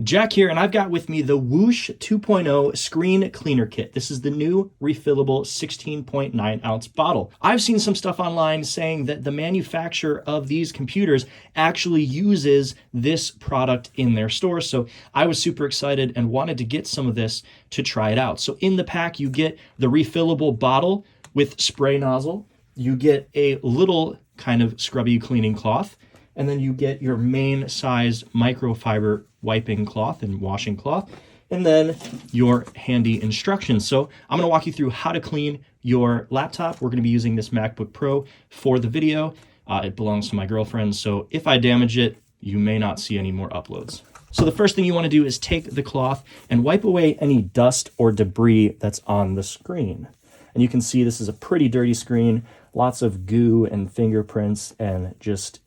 Jack here, and I've got with me the WHOOSH 2.0 Screen Cleaner Kit. This is the new refillable 16.9 ounce bottle. I've seen some stuff online saying that the manufacturer of these computers actually uses this product in their store, so I was super excited and wanted to get some of this to try it out. So in the pack, you get the refillable bottle with spray nozzle, you get a little kind of scrubby cleaning cloth, and then you get your main sized microfiber wiping cloth and washing cloth, and then your handy instructions. So I'm gonna walk you through how to clean your laptop. We're gonna be using this MacBook Pro for the video. It belongs to my girlfriend, so if I damage it, you may not see any more uploads. So the first thing you wanna do is take the cloth and wipe away any dust or debris that's on the screen. And you can see this is a pretty dirty screen, lots of goo and fingerprints and just,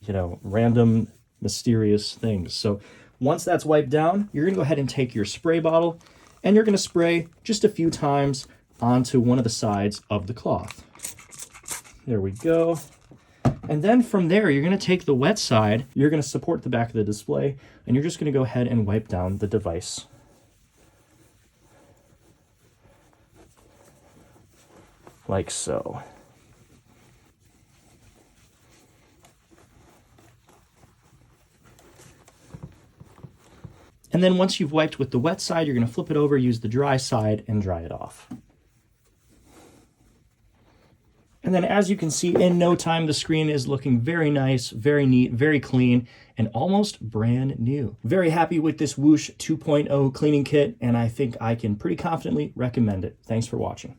random mysterious things. So once that's wiped down, you're gonna go ahead and take your spray bottle and you're gonna spray just a few times onto one of the sides of the cloth. There we go. And then from there, you're gonna take the wet side, you're gonna support the back of the display, and you're just gonna go ahead and wipe down the device. Like so. And then once you've wiped with the wet side, you're gonna flip it over, use the dry side, and dry it off. And then as you can see, in no time, the screen is looking very nice, very neat, very clean, and almost brand new. Very happy with this WHOOSH 2.0 cleaning kit, and I think I can pretty confidently recommend it. Thanks for watching.